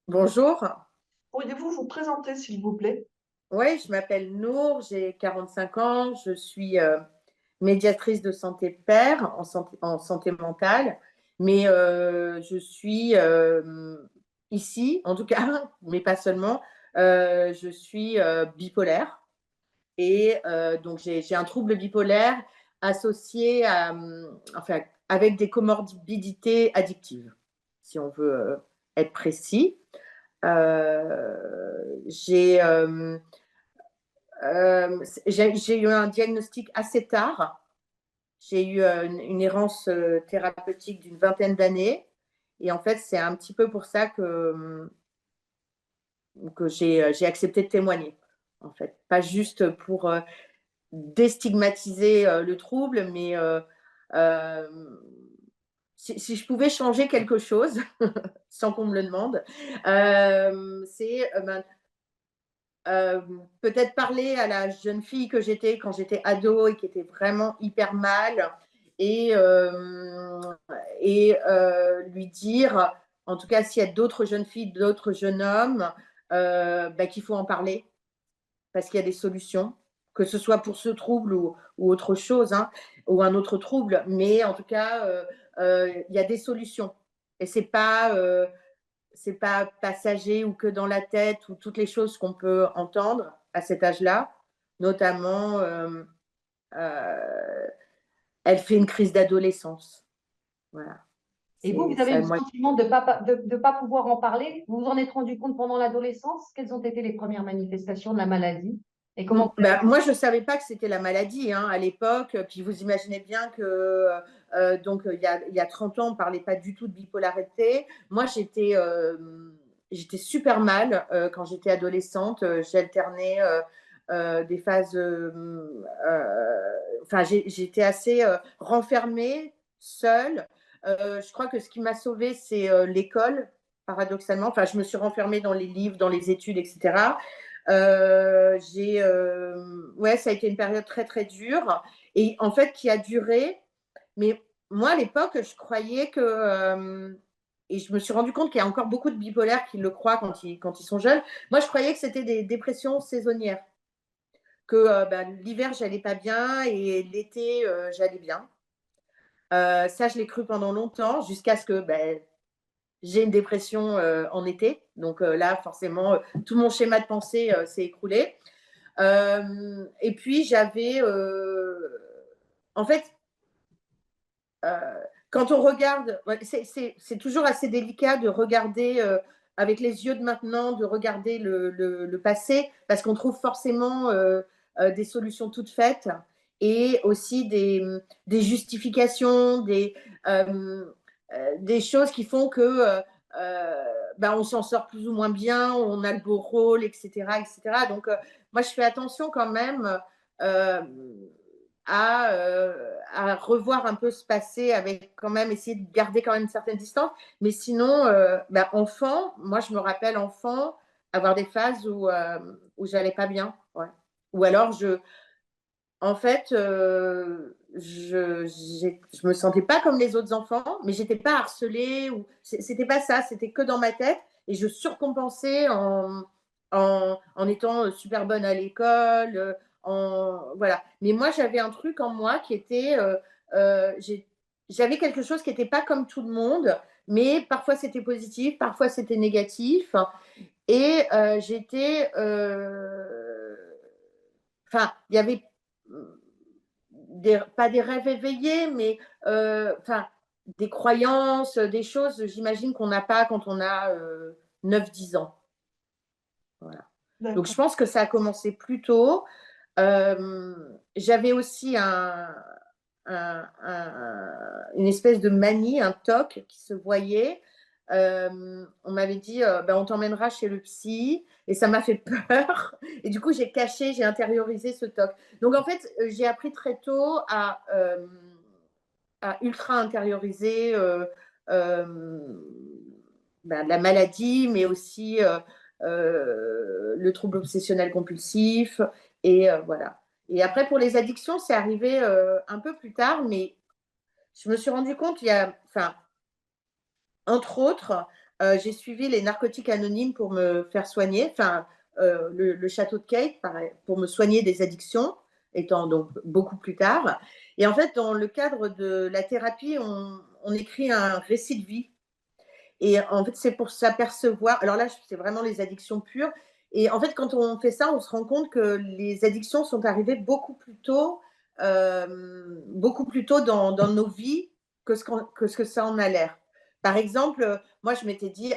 Bonjour. Pourriez-vous vous présenter, s'il vous plaît? Oui, je m'appelle Nour, j'ai 45 ans, je suis médiatrice de santé père en santé mentale, mais je suis ici, en tout cas, mais pas seulement, je suis bipolaire et donc j'ai un trouble bipolaire associé à, enfin, avec des comorbidités addictives, si on veut être précis. J'ai j'ai eu un diagnostic assez tard. J'ai eu une errance thérapeutique d'une vingtaine d'années. Et en fait, c'est un petit peu pour ça que j'ai accepté de témoigner. En fait, pas juste pour déstigmatiser le trouble, mais euh, si je pouvais changer quelque chose, sans qu'on me le demande, c'est ben, euh, peut-être parler à la jeune fille que j'étais quand j'étais ado et qui était vraiment hyper mal et, euh, et lui dire, en tout cas s'il y a d'autres jeunes filles, d'autres jeunes hommes, bah, qu'il faut en parler parce qu'il y a des solutions, que ce soit pour ce trouble ou autre chose, hein, ou un autre trouble, mais en tout cas, il y a des solutions. Et c'est pas passager ou que dans la tête ou toutes les choses qu'on peut entendre à cet âge-là, notamment euh, elle fait une crise d'adolescence. Voilà. Et vous, C'est vous avez ça, le moi. sentiment de pas pouvoir en parler? Vous vous en êtes rendu compte pendant l'adolescence? Quelles ont été les premières manifestations de la maladie? Et comment vous Bah, avez... moi, je ne savais pas que c'était la maladie hein, à l'époque. Puis vous imaginez bien que, donc, il y a 30 ans, on ne parlait pas du tout de bipolarité. Moi, j'étais super mal quand j'étais adolescente. J'alternais des phases. Enfin, j'étais assez renfermée, seule. Je crois que ce qui m'a sauvée, c'est l'école, paradoxalement. Enfin, je me suis renfermée dans les livres, dans les études, etc. Ouais, ça a été une période très très dure et en fait qui a duré. Mais moi à l'époque, je croyais que et je me suis rendu compte qu'il y a encore beaucoup de bipolaires qui le croient quand ils sont jeunes. Moi, je croyais que c'était des dépressions saisonnières, que ben, l'hiver j'allais pas bien et l'été j'allais bien. Ça, je l'ai cru pendant longtemps jusqu'à ce que ben, j'ai une dépression en été. Donc là, forcément, tout mon schéma de pensée s'est écroulé. Et puis j'avais, en fait, euh, quand on regarde, ouais, c'est toujours assez délicat de regarder avec les yeux de maintenant, de regarder le passé, parce qu'on trouve forcément des solutions toutes faites et aussi des justifications, des choses qui font que ben, on s'en sort plus ou moins bien, on a le beau rôle, etc. etc. Donc, moi, je fais attention quand même euh, à revoir un peu ce passé avec quand même essayer de garder quand même une certaine distance. Mais sinon, ben, enfant, moi, je me rappelle enfant avoir des phases où j'allais pas bien. Ouais. Ou alors, en fait, je me sentais pas comme les autres enfants, mais j'étais pas harcelée ou c'était pas ça, c'était que dans ma tête et je surcompensais en étant super bonne à l'école, voilà. Mais moi, j'avais un truc en moi qui était, euh, j'ai- j'avais quelque chose qui n'était pas comme tout le monde, mais parfois c'était positif, parfois c'était négatif et enfin, il y avait pas des rêves éveillés, mais enfin, des croyances, des choses, j'imagine, qu'on n'a pas quand on a 9-10 ans. Voilà. Donc, je D'accord. pense que ça a commencé plus tôt. J'avais aussi une espèce de manie, un toc qui se voyait. On m'avait dit, ben, on t'emmènera chez le psy, et ça m'a fait peur. Et du coup, j'ai caché, j'ai intériorisé ce toc. Donc, en fait, j'ai appris très tôt à ultra intérioriser ben, la maladie, mais aussi le trouble obsessionnel compulsif. Et voilà. Et après, pour les addictions, c'est arrivé un peu plus tard, mais je me suis rendu compte, il y a, enfin, entre autres, j'ai suivi les narcotiques anonymes pour me faire soigner, enfin, le château de Kate, pareil, pour me soigner des addictions, étant donc beaucoup plus tard. Et en fait, dans le cadre de la thérapie, on écrit un récit de vie. Et en fait, c'est pour s'apercevoir. Alors là, c'est vraiment les addictions pures. Et en fait, quand on fait ça, on se rend compte que les addictions sont arrivées beaucoup plus tôt dans nos vies que ce que ça en a l'air. Par exemple, moi, je m'étais dit,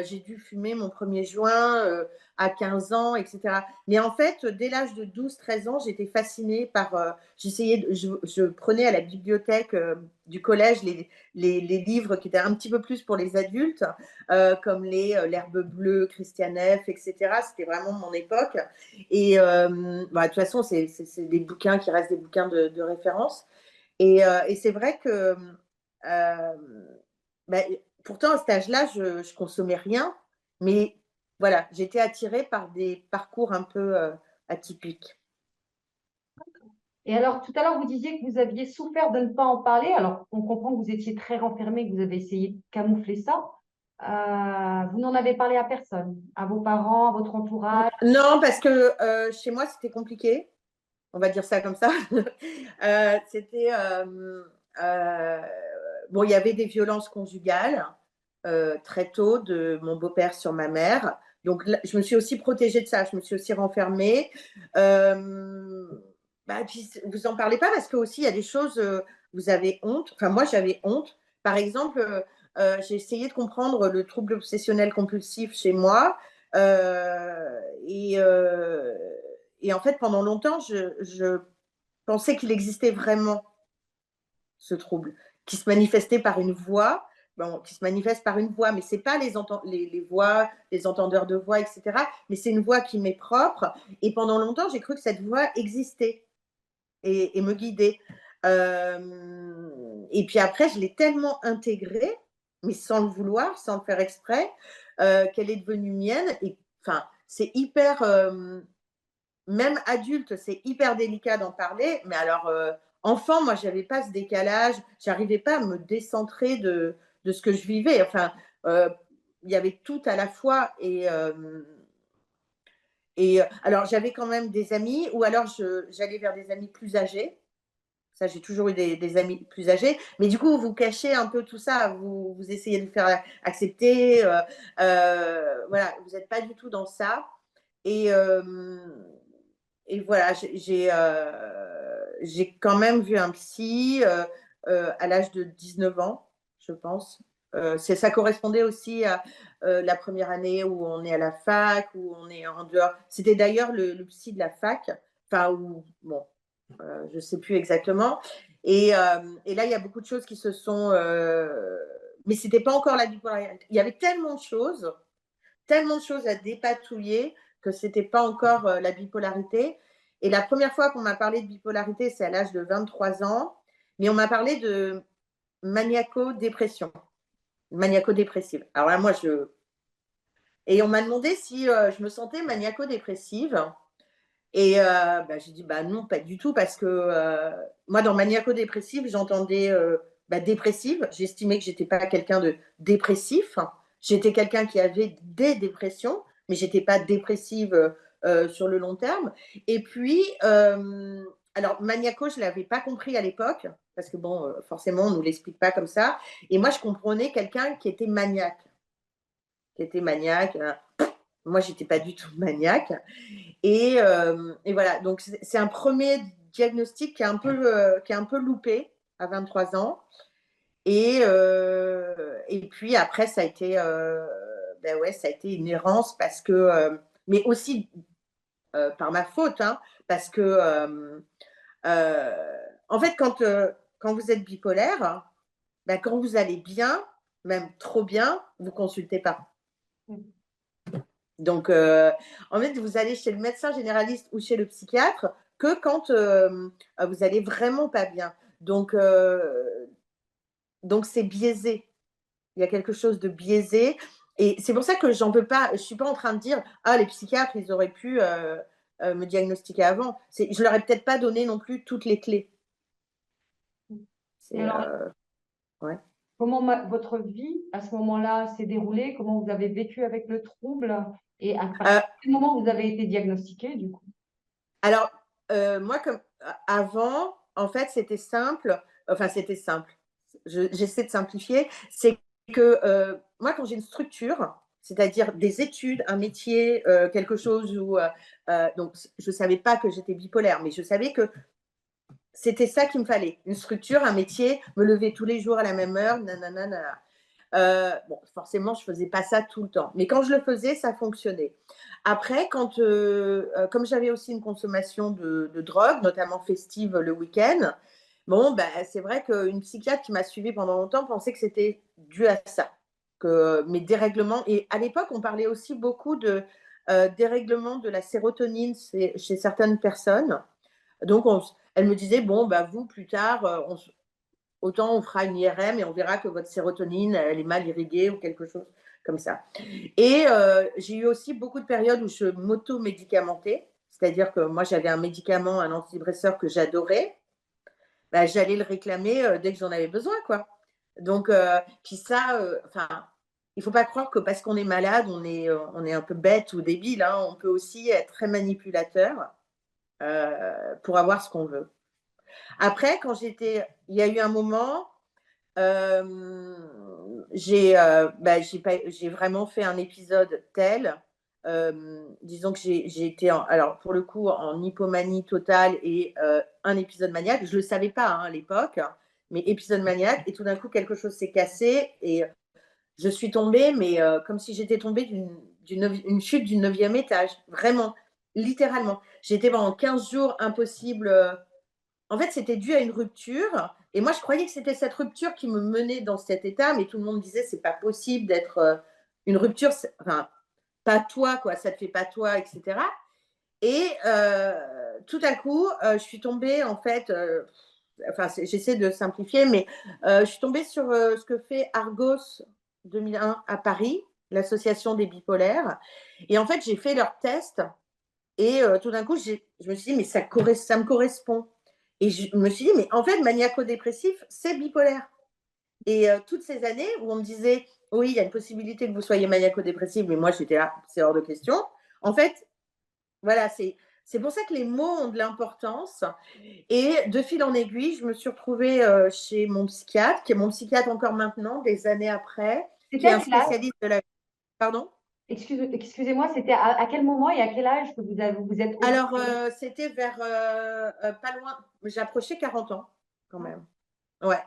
j'ai dû fumer mon premier joint à 15 ans, etc. Mais en fait, dès l'âge de 12-13 ans, j'étais fascinée par. Je prenais à la bibliothèque du collège les livres qui étaient un petit peu plus pour les adultes, comme l'Herbe bleue, Christiane F., etc. C'était vraiment mon époque. Et de toute façon, c'est des bouquins qui restent des bouquins de référence. Et c'est vrai que euh, bah, pourtant, à cet âge-là, je ne consommais rien, mais voilà, j'étais attirée par des parcours un peu atypiques. Et alors, tout à l'heure, vous disiez que vous aviez souffert de ne pas en parler. Alors, on comprend que vous étiez très renfermé, que vous avez essayé de camoufler ça. Vous n'en avez parlé à personne, à vos parents, à votre entourage. Non, parce que chez moi, c'était compliqué. On va dire ça comme ça. C'était bon, il y avait des violences conjugales très tôt de mon beau-père sur ma mère. Donc, là, je me suis aussi protégée de ça. Je me suis aussi renfermée. Puis, vous en parlez pas parce que aussi il y a des choses. Vous avez honte. Enfin, moi, j'avais honte. Par exemple, j'ai essayé de comprendre le trouble obsessionnel compulsif chez moi. Euh, et, euh, et en fait, pendant longtemps, je pensais qu'il existait vraiment ce trouble, qui se manifestait par une voix, bon, qui se manifeste par une voix, mais c'est pas les voix, les entendeurs de voix, etc. Mais c'est une voix qui m'est propre. Et pendant longtemps, j'ai cru que cette voix existait et me guidait. Et puis après, je l'ai tellement intégrée, mais sans le vouloir, sans le faire exprès, qu'elle est devenue mienne. Et enfin, c'est hyper même adulte, c'est hyper délicat d'en parler, mais alors enfant, moi, j'avais pas ce décalage, j'arrivais pas à me décentrer de ce que je vivais. Enfin, euh, il y avait tout à la fois et alors j'avais quand même des amis, ou alors j'allais vers des amis plus âgés. Ça, j'ai toujours eu des amis plus âgés, mais du coup, vous cachez un peu tout ça, vous essayez de faire accepter, voilà, vous n'êtes pas du tout dans ça. Et, et voilà, j'ai quand même vu un psy à l'âge de 19 ans, je pense. Ça correspondait aussi à la première année où on est à la fac, où on est en dehors. C'était d'ailleurs le psy de la fac, enfin, où, bon, je ne sais plus exactement. Et là, il y a beaucoup de choses qui se sont. Mais ce n'était pas encore la bipolarité. Il y avait tellement de choses à dépatouiller que ce n'était pas encore la bipolarité. Et la première fois qu'on m'a parlé de bipolarité, c'est à l'âge de 23 ans, mais on m'a parlé de maniaco-dépression, maniaco-dépressive. Alors là, moi, Et on m'a demandé si je me sentais maniaco-dépressive. Et j'ai dit, non, pas du tout, parce que moi, dans maniaco-dépressive, j'entendais dépressive. J'estimais que j'étais pas quelqu'un de dépressif. J'étais quelqu'un qui avait des dépressions, mais j'étais pas dépressive sur le long terme. Et puis, alors, maniaco, je l'avais pas compris à l'époque, parce que bon, forcément, on nous l'explique pas comme ça. Et moi, je comprenais quelqu'un qui était maniaque. Moi, j'étais pas du tout maniaque. Et voilà, donc c'est un premier diagnostic qui est un peu loupé à 23 ans. Et puis après, ça a été une errance parce que, mais aussi par ma faute, hein, parce que, en fait, quand vous êtes bipolaire, quand vous allez bien, même trop bien, vous consultez pas. Donc, en fait, vous allez chez le médecin généraliste ou chez le psychiatre que quand vous allez vraiment pas bien. Donc c'est biaisé. Il y a quelque chose de biaisé. Et c'est pour ça que j'en veux pas. Je suis pas en train de dire les psychiatres, ils auraient pu me diagnostiquer avant. Je leur ai peut-être pas donné non plus toutes les clés. Et C'est alors, ouais. votre vie à ce moment-là s'est déroulée? Comment vous avez vécu avec le trouble? Et à Euh, partir de quel moment vous avez été diagnostiqué, du coup? alors, moi, avant, en fait, c'était simple. Enfin, c'était simple. J'essaie de simplifier. C'est que moi, quand j'ai une structure, c'est-à-dire des études, un métier, quelque chose où. Donc, je ne savais pas que j'étais bipolaire, mais je savais que c'était ça qu'il me fallait. Une structure, un métier, me lever tous les jours à la même heure, nanana, nanana. Bon, forcément, je ne faisais pas ça tout le temps. Mais quand je le faisais, ça fonctionnait. Après, comme j'avais aussi une consommation de drogue, notamment festive le week-end, bon, ben, c'est vrai qu'une psychiatre qui m'a suivie pendant longtemps pensait que c'était dû à ça. Que mes dérèglements, et à l'époque, on parlait aussi beaucoup de dérèglement de la sérotonine chez certaines personnes. Donc, elle me disait, bon, bah, vous, plus tard, autant on fera une IRM et on verra que votre sérotonine, elle est mal irriguée ou quelque chose comme ça. Et j'ai eu aussi beaucoup de périodes où je m'auto-médicamentais, c'est-à-dire que moi, j'avais un médicament, un antidépresseur que j'adorais, bah, j'allais le réclamer dès que j'en avais besoin, quoi. Donc, puis ça, enfin, il ne faut pas croire que parce qu'on est malade, on est un peu bête ou débile, hein. On peut aussi être très manipulateur pour avoir ce qu'on veut. Après, il y a eu un moment, j'ai vraiment fait un épisode tel. Disons que j'ai été, alors pour le coup, en hypomanie totale et un épisode maniaque. Je ne le savais pas hein, à l'époque, mais épisode maniaque. Et tout d'un coup, quelque chose s'est cassé et je suis tombée, mais comme si j'étais tombée une chute du 9e étage. Vraiment, littéralement. J'étais pendant 15 jours impossible. En fait, c'était dû à une rupture. Et moi, je croyais que c'était cette rupture qui me menait dans cet état, mais tout le monde disait c'est pas possible d'être une rupture, enfin, pas toi, quoi, ça te fait pas toi, etc. Et tout à coup, je suis tombée, en fait, enfin, j'essaie de simplifier, mais je suis tombée sur ce que fait Argos 2001 à Paris, l'association des bipolaires. Et en fait, j'ai fait leur test et tout d'un coup, je me suis dit, mais ça me correspond. Et je me suis dit, mais en fait, maniaco-dépressif, c'est bipolaire. Et toutes ces années où on me disait, oui, il y a une possibilité que vous soyez maniaco-dépressif, mais moi, j'étais là, c'est hors de question. En fait, voilà, c'est pour ça que les mots ont de l'importance. Et de fil en aiguille, je me suis retrouvée chez mon psychiatre, qui est mon psychiatre encore maintenant, des années après, C'était qui est à un quel âge? spécialiste de la. Pardon? Excusez-moi, c'était à quel moment et à quel âge que vous êtes Alors, c'était vers pas loin, j'approchais 40 ans quand même. Ouais.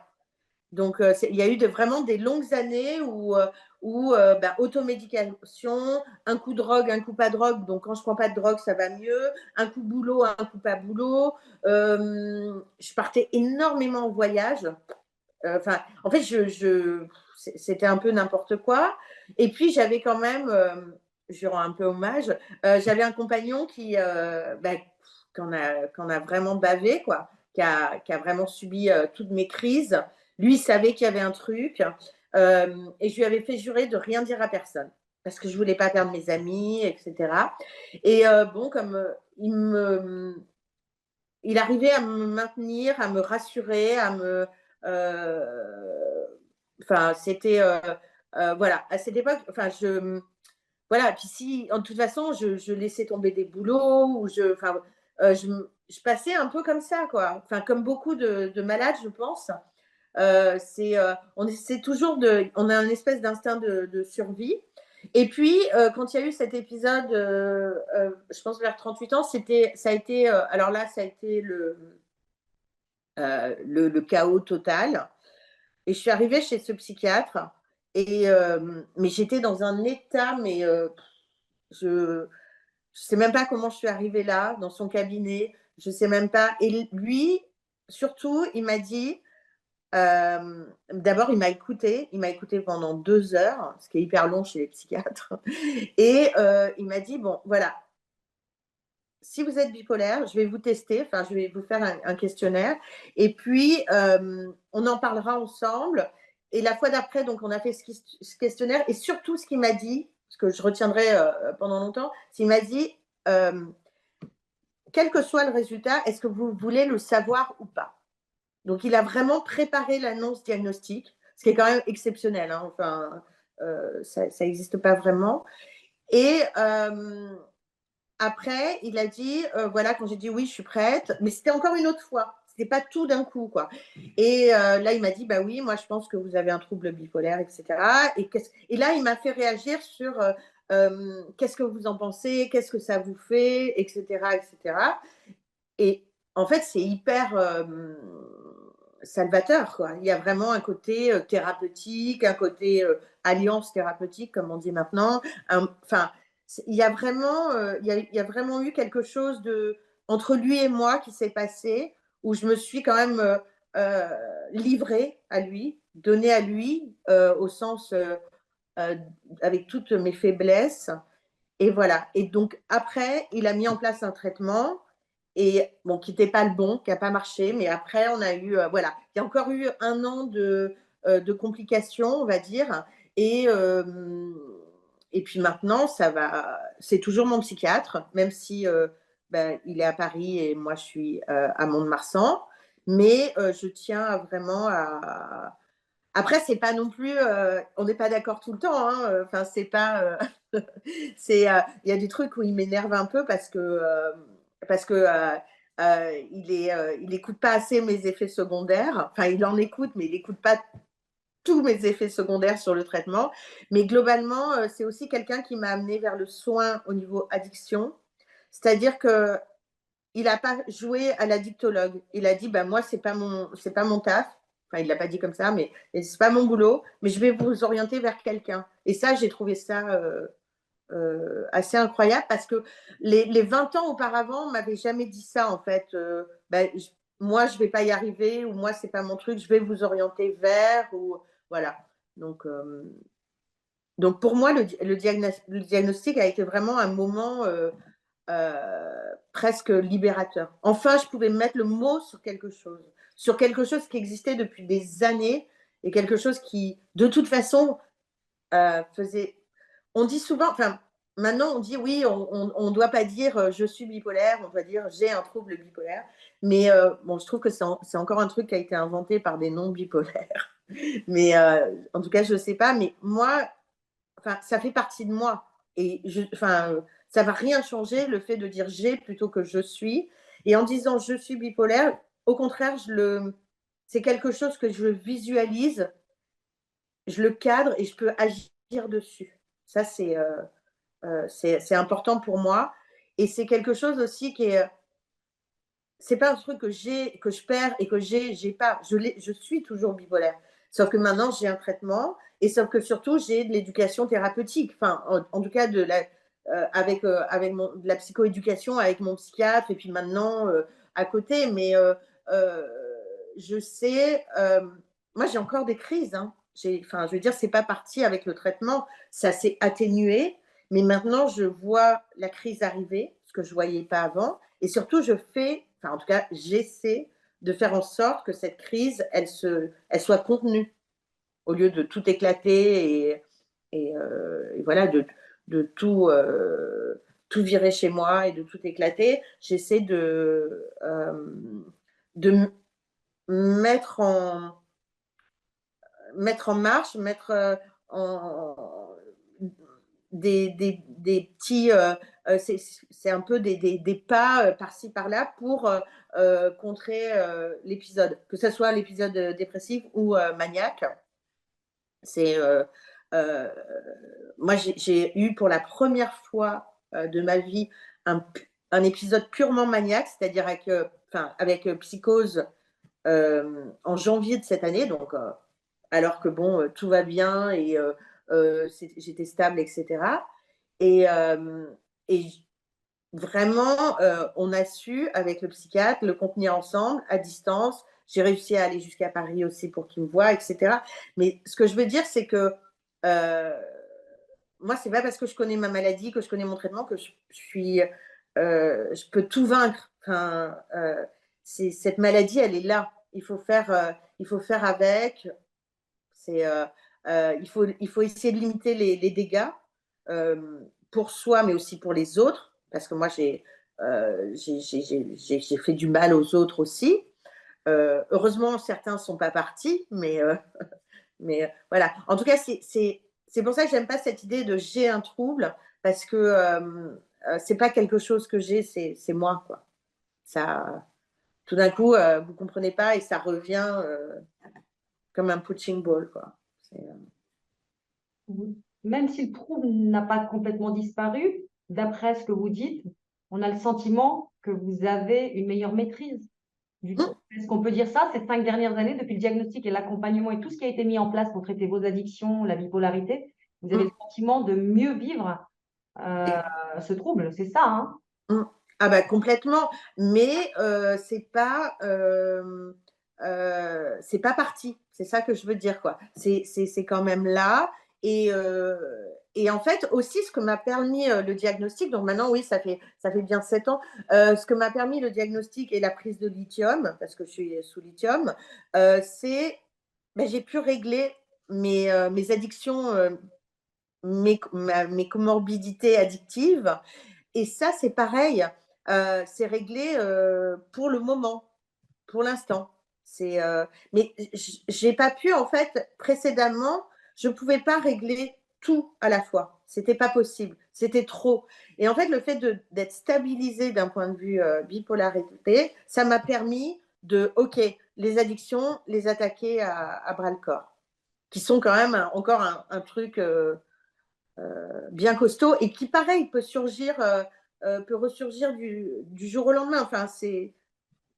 Donc, il y a eu vraiment des longues années où bah, automédication, un coup drogue, un coup pas drogue. Donc, quand je prends pas de drogue, ça va mieux. Un coup boulot, un coup pas boulot. Je partais énormément en voyage. Enfin, en fait, c'était un peu n'importe quoi. Et puis, j'avais quand même, je rends un peu hommage, j'avais un compagnon bah, qu'on a vraiment bavé, quoi, qui a vraiment subi toutes mes crises. Lui, il savait qu'il y avait un truc. Et je lui avais fait jurer de rien dire à personne parce que je voulais pas perdre mes amis, etc. Et bon, comme il arrivait à me maintenir, à me rassurer, enfin, c'était, voilà, à cette époque, enfin, voilà, puis si, en toute façon, je laissais tomber des boulots, enfin, je passais un peu comme ça, quoi. Enfin, comme beaucoup de malades, je pense. On essaie toujours on a une espèce d'instinct de survie. Et puis, quand il y a eu cet épisode, je pense vers 38 ans, ça a été, alors là, ça a été le chaos total. Et je suis arrivée chez ce psychiatre, mais j'étais dans un état, mais je ne sais même pas comment je suis arrivée là, dans son cabinet, je ne sais même pas. Et lui, surtout, il m'a dit, d'abord, il m'a écouté pendant 2 heures, ce qui est hyper long chez les psychiatres. Et il m'a dit, bon, voilà, si vous êtes bipolaire, je vais vous tester, enfin, je vais vous faire un questionnaire. Et puis, on en parlera ensemble. Et la fois d'après, donc, on a fait ce questionnaire. Et surtout, ce qu'il m'a dit, ce que je retiendrai pendant longtemps, c'est qu'il m'a dit, quel que soit le résultat, est-ce que vous voulez le savoir ou pas? Donc, il a vraiment préparé l'annonce diagnostique ce qui est quand même exceptionnel. Hein. Enfin, ça n'existe pas vraiment. Et après, il a dit, voilà, quand j'ai dit oui, je suis prête, mais c'était encore une autre fois. C'était pas tout d'un coup, quoi. Et là, il m'a dit, bah oui, moi, je pense que vous avez un trouble bipolaire, etc. Et là, il m'a fait réagir sur qu'est-ce que vous en pensez, qu'est-ce que ça vous fait, etc., etc. Et en fait, c'est hyper salvateur, quoi. Il y a vraiment un côté thérapeutique, un côté alliance thérapeutique, comme on dit maintenant. Enfin, il y a vraiment, il y a vraiment eu quelque chose de entre lui et moi qui s'est passé, où je me suis quand même livrée à lui, donnée à lui, au sens euh, avec toutes mes faiblesses. Et voilà. Et donc, après, il a mis en place un traitement et bon, qui n'était pas le bon, qui n'a pas marché. Mais après, on a eu, voilà, il y a encore eu 1 an de complications, on va dire. Et, euh, et puis maintenant, ça va. C'est toujours mon psychiatre, même si ben, il est à Paris et moi, je suis à Mont-de-Marsan. Mais je tiens vraiment à. Après, c'est pas non plus. On n'est pas d'accord tout le temps. Hein. Enfin, c'est pas. Il y a des trucs où il m'énerve un peu parce que il écoute pas assez mes effets secondaires. Enfin, il en écoute, mais il écoute pas tous mes effets secondaires sur le traitement. Mais globalement, c'est aussi quelqu'un qui m'a amené vers le soin au niveau addiction. C'est-à-dire que il n'a pas joué à l'addictologue. Il a dit, bah, moi, c'est pas mon taf. Enfin, il l'a pas dit comme ça, mais c'est pas mon boulot. Mais je vais vous orienter vers quelqu'un. Et ça, j'ai trouvé ça assez incroyable parce que les 20 ans auparavant, on m'avait jamais dit ça en fait. Ben, moi, je vais pas y arriver ou moi, c'est pas mon truc. Je vais vous orienter vers ou voilà. Donc, donc pour moi, le diagnostic a été vraiment un moment presque libérateur. Enfin, je pouvais mettre le mot sur quelque chose qui existait depuis des années et quelque chose qui, de toute façon, faisait. On dit souvent, enfin, maintenant on dit oui, on doit pas dire je suis bipolaire, on doit dire j'ai un trouble bipolaire. Mais bon, je trouve que c'est encore un truc qui a été inventé par des non bipolaires. Mais en tout cas, je sais pas. Mais moi, enfin, ça fait partie de moi. Et enfin, ça va rien changer le fait de dire j'ai plutôt que je suis. Et en disant je suis bipolaire, au contraire, c'est quelque chose que je visualise, je le cadre et je peux agir dessus. Ça, c'est important pour moi. Et c'est quelque chose aussi qui est. C'est pas un truc que je perds et que j'ai pas. Je suis toujours bipolaire. Sauf que maintenant, j'ai un traitement et sauf que surtout, j'ai de l'éducation thérapeutique. Enfin, en tout cas, de la psychoéducation avec mon psychiatre et puis maintenant à côté. Mais euh, je sais, moi, j'ai encore des crises. Hein. Enfin, je veux dire, c'est pas parti avec le traitement. Ça s'est atténué. Mais maintenant, je vois la crise arriver, ce que je ne voyais pas avant. Et surtout, enfin, en tout cas, j'essaie de faire en sorte que cette crise, elle soit contenue, au lieu de tout éclater et voilà, de tout virer chez moi et de tout éclater. J'essaie de mettre mettre en marche, mettre en, des petits. C'est un peu des pas par-ci par-là pour contrer l'épisode, que ce soit l'épisode dépressif ou maniaque. C'est euh, moi j'ai eu pour la première fois de ma vie un épisode purement maniaque, c'est-à-dire avec psychose en janvier de cette année, donc alors que bon, tout va bien et j'étais stable, etc. Et, et vraiment, on a su, avec le psychiatre, le contenir ensemble, à distance. J'ai réussi à aller jusqu'à Paris aussi pour qu'il me voie, etc. Mais ce que je veux dire, c'est que euh, moi, c'est pas parce que je connais ma maladie, que je connais mon traitement, que je peux tout vaincre. Enfin, cette maladie, elle est là. Il faut faire avec. Il faut essayer de limiter les dégâts pour soi, mais aussi pour les autres, parce que moi, j'ai fait du mal aux autres aussi. Heureusement, certains ne sont pas partis, mais Mais voilà. En tout cas, c'est pour ça que j'aime pas cette idée de j'ai un trouble, parce que c'est pas quelque chose que j'ai, c'est moi, quoi. Ça, tout d'un coup, vous comprenez pas et ça revient comme un punching ball, quoi. Même si le trouble n'a pas complètement disparu, d'après ce que vous dites, on a le sentiment que vous avez une meilleure maîtrise du Hum, trouble. Est-ce qu'on peut dire ça, ces 5 dernières années, depuis le diagnostic et l'accompagnement et tout ce qui a été mis en place pour traiter vos addictions, la bipolarité, vous avez le hum. sentiment de mieux vivre euh, ce trouble, c'est ça, hein? Mmh. Ah bah complètement, mais c'est pas parti. C'est ça que je veux dire, quoi. C'est quand même là et en fait aussi ce que m'a permis, le diagnostic, donc maintenant oui, ça fait bien 7 ans, ce que m'a permis le diagnostic et la prise de lithium, parce que je suis sous lithium, c'est j'ai pu régler mes addictions, mes comorbidités addictives et ça, c'est pareil, c'est réglé, pour le moment, pour l'instant. Mais j'ai pas pu en fait précédemment, je pouvais pas régler tout à la fois. C'était pas possible, c'était trop. Et en fait, le fait d'être stabilisée d'un point de vue, bipolarité, ça m'a permis de OK, les addictions, les attaquer à bras-le-corps, qui sont quand même encore un truc, bien costaud et qui, pareil, peut ressurgir du jour au lendemain. Enfin,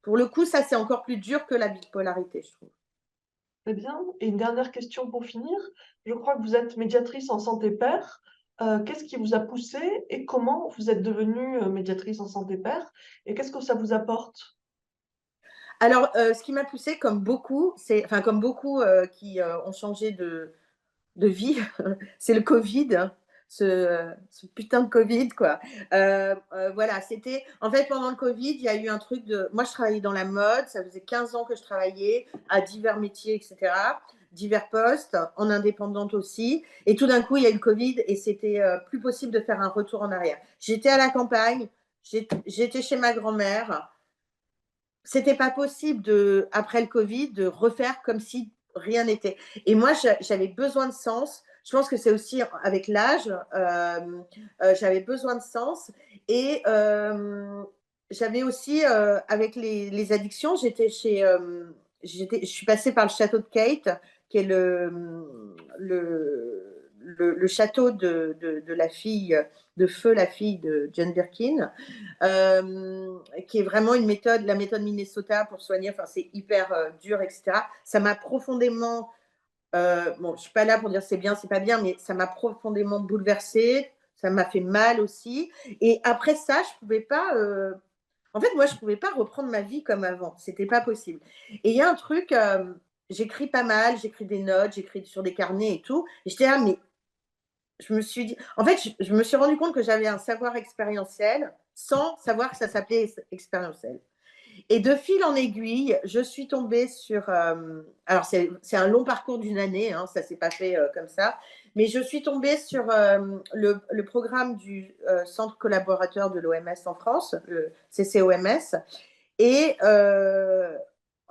pour le coup, ça, c'est encore plus dur que la bipolarité, je trouve. Très bien. Et une dernière question pour finir. Je crois que vous êtes médiatrice en santé pair. Qu'est-ce qui vous a poussé et comment vous êtes devenue médiatrice en santé pair et qu'est-ce que ça vous apporte? Alors, ce qui m'a poussée, comme beaucoup qui ont changé de vie, c'est le Covid, hein, ce putain de Covid, quoi. Voilà, c'était. En fait, pendant le Covid, il y a eu un truc de. Moi, je travaillais dans la mode, ça faisait 15 ans que je travaillais à divers métiers, etc., divers postes, en indépendante aussi. Et tout d'un coup, il y a eu le Covid et c'était plus possible de faire un retour en arrière. J'étais à la campagne, j'étais chez ma grand-mère. C'était pas possible après le Covid, de refaire comme si rien n'était. Et moi, j'avais besoin de sens. Je pense que c'est aussi avec l'âge, j'avais besoin de sens. Et j'avais aussi, avec les addictions, je suis passée par le château de Kate, qui est le château de la fille de feu, la fille de Jane Birkin, qui est vraiment la méthode Minnesota pour soigner. Enfin, c'est hyper dur, etc. Ça m'a profondément, bon, je suis pas là pour dire c'est bien, c'est pas bien, mais ça m'a profondément bouleversée. Ça m'a fait mal aussi. Et après ça, je pouvais pas. En fait, moi, je pouvais pas reprendre ma vie comme avant. C'était pas possible. Et il y a un truc. J'écris pas mal, j'écris des notes, j'écris sur des carnets et tout. Et j'étais là, mais je me suis dit, en fait, je me suis rendu compte que j'avais un savoir expérientiel sans savoir que ça s'appelait expérientiel. Et de fil en aiguille, je suis tombée sur. Alors, c'est un long parcours d'une année, hein, ça ne s'est pas fait comme ça, mais je suis tombée sur le programme du Centre collaborateur de l'OMS en France, le CCOMS. Et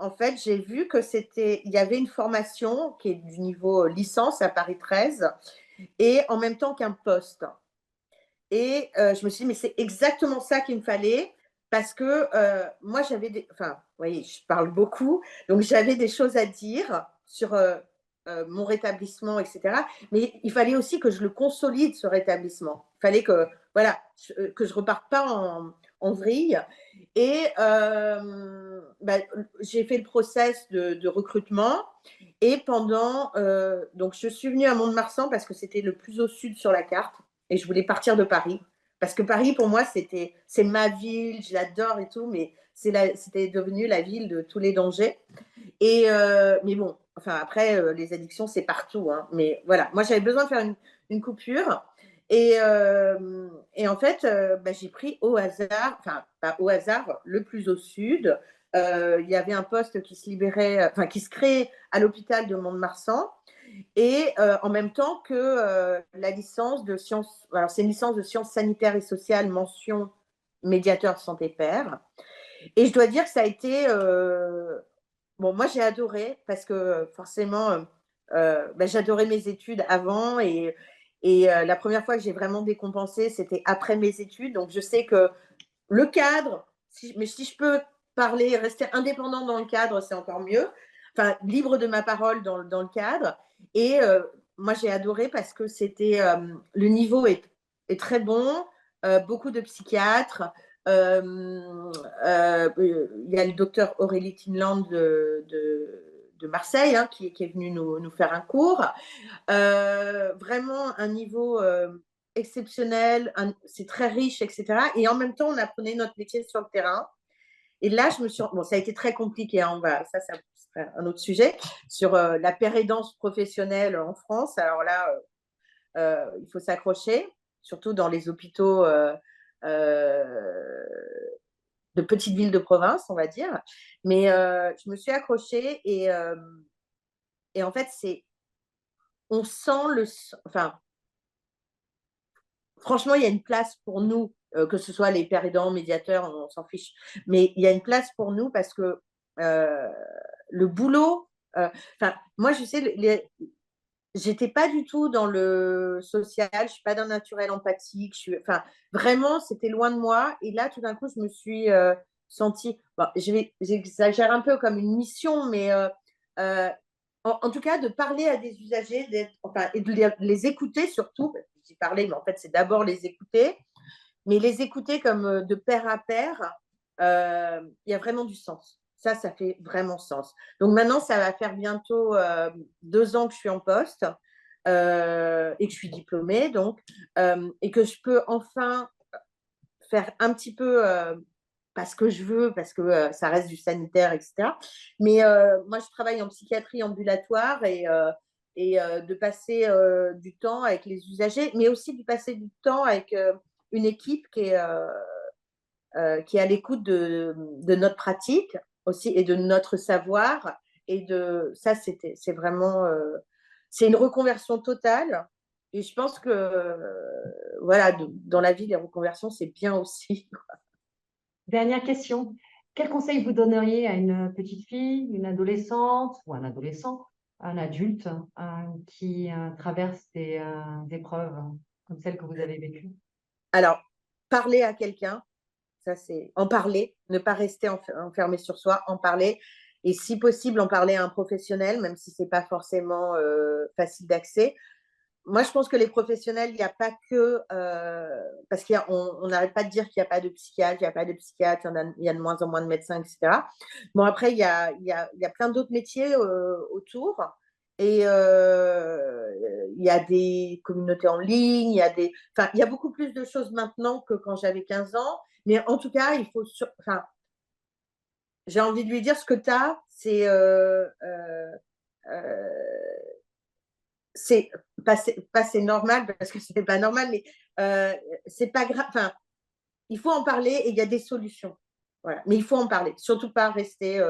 en fait, j'ai vu il y avait une formation qui est du niveau licence à Paris 13 et en même temps qu'un poste. Et je me suis dit, mais c'est exactement ça qu'il me fallait parce que moi, enfin, vous voyez, je parle beaucoup, donc j'avais des choses à dire sur mon rétablissement, etc. Mais il fallait aussi que je le consolide, ce rétablissement. Il fallait que, voilà, que je reparte pas en vrille. Et j'ai fait le process de recrutement. Et donc, je suis venue à Mont-de-Marsan parce que c'était le plus au sud sur la carte et je voulais partir de Paris. Parce que Paris, pour moi, c'est ma ville, je l'adore et tout, mais c'était devenu la ville de tous les dangers. Mais bon, enfin, après, les addictions, c'est partout, hein. Mais voilà, moi, j'avais besoin de faire une coupure. Et en fait, j'ai pris au hasard, enfin, pas au hasard, le plus au sud. Il y avait un poste qui se libérait, enfin, qui se créait à l'hôpital de Mont-de-Marsan et en même temps que la licence de sciences, alors c'est une licence de sciences sanitaires et sociales, mention médiateur santé pair. Et je dois dire que ça a été, bon, moi j'ai adoré parce que forcément, j'adorais mes études avant la première fois que j'ai vraiment décompensé, c'était après mes études. Donc, je sais que le cadre, mais si je peux parler, rester indépendant dans le cadre, c'est encore mieux. Enfin, libre de ma parole dans le cadre. Et moi, j'ai adoré parce que le niveau est très bon, beaucoup de psychiatres. Il y a le docteur Aurélie Tinland de Marseille qui est venu nous faire un cours. Vraiment un niveau exceptionnel, c'est très riche, etc. Et en même temps, on apprenait notre métier sur le terrain. Et là, bon, ça a été très compliqué, ça c'est un autre sujet, sur la pérédance professionnelle en France. Alors là, il faut s'accrocher, surtout dans les hôpitaux de petites villes de province, on va dire. Mais je me suis accrochée et en fait, on sent enfin, franchement, il y a une place pour nous, que ce soit les péridants, médiateurs, on s'en fiche. Mais il y a une place pour nous parce que le boulot, moi, je sais, j'étais pas du tout dans le social, je suis pas d'un naturel empathique, vraiment, c'était loin de moi. Et là, tout d'un coup, je me suis sentie, bon, j'exagère un peu comme une mission, mais en tout cas, de parler à des usagers, et de les écouter surtout. J'y parlais, mais en fait, c'est d'abord les écouter, mais les écouter comme de pair à pair, il y a vraiment du sens. Ça fait vraiment sens. Donc maintenant, ça va faire bientôt 2 ans que je suis en poste et que je suis diplômée, donc, et que je peux enfin faire un petit peu parce que je veux, parce que ça reste du sanitaire, etc. Mais moi, je travaille en psychiatrie ambulatoire et de passer du temps avec les usagers, mais aussi de passer du temps avec une équipe qui est à l'écoute de notre pratique aussi et de notre savoir. Et ça, c'est vraiment, c'est une reconversion totale. Et je pense que, voilà, dans la vie, les reconversions, c'est bien aussi. Dernière question. Quel conseil vous donneriez à une petite fille, une adolescente ou un adolescent, un adulte qui traverse des épreuves comme celles que vous avez vécues? Alors, parler à quelqu'un, ça c'est en parler, ne pas rester enfermé sur soi, en parler. Et si possible, en parler à un professionnel, même si ce n'est pas forcément facile d'accès. Moi, je pense que les professionnels, il n'y a pas que… parce qu'on n'arrête pas de dire qu'il n'y a pas de psychiatre, il n'y a pas de psychiatre, il y a de moins en moins de médecins, etc. Bon, après, il y a plein d'autres métiers autour. Et il y a des communautés en ligne, il y a beaucoup plus de choses maintenant que quand j'avais 15 ans. Mais en tout cas, j'ai envie de lui dire, ce que tu as, c'est pas c'est normal parce que c'est pas normal, mais c'est pas grave. Enfin, il faut en parler et il y a des solutions. Voilà. Mais il faut en parler, surtout pas rester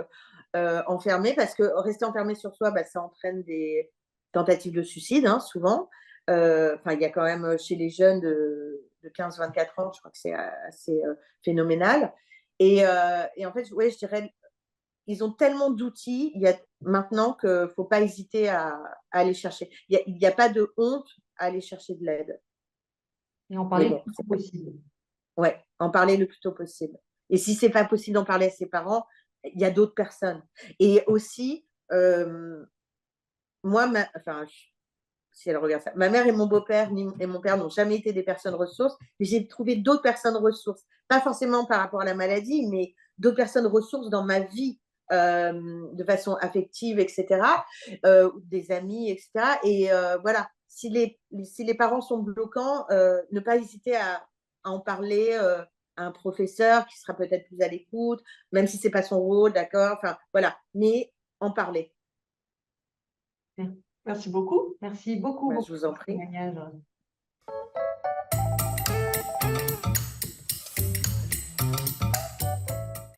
enfermé, parce que rester enfermé sur soi, ça entraîne des tentatives de suicide, souvent. Il y a quand même chez les jeunes de 15-24 ans, je crois que c'est assez phénoménal. Et en fait, ouais, je dirais, ils ont tellement d'outils maintenant qu'il ne faut pas hésiter à aller chercher. Il n'y a pas de honte à aller chercher de l'aide. Et en parler le plus tôt possible. Ouais, en parler le plus tôt possible. Et si ce n'est pas possible d'en parler à ses parents, il y a d'autres personnes. Et aussi, moi, si elle regarde ça, ma mère et mon beau-père et mon père n'ont jamais été des personnes ressources, mais j'ai trouvé d'autres personnes ressources. Pas forcément par rapport à la maladie, mais d'autres personnes ressources dans ma vie. De façon affective, etc., des amis, etc. Et voilà, si les parents sont bloquants, ne pas hésiter à en parler à un professeur qui sera peut-être plus à l'écoute, même si ce n'est pas son rôle, d'accord, enfin voilà, mais en parler. Merci beaucoup. Merci beaucoup. Je vous en prie.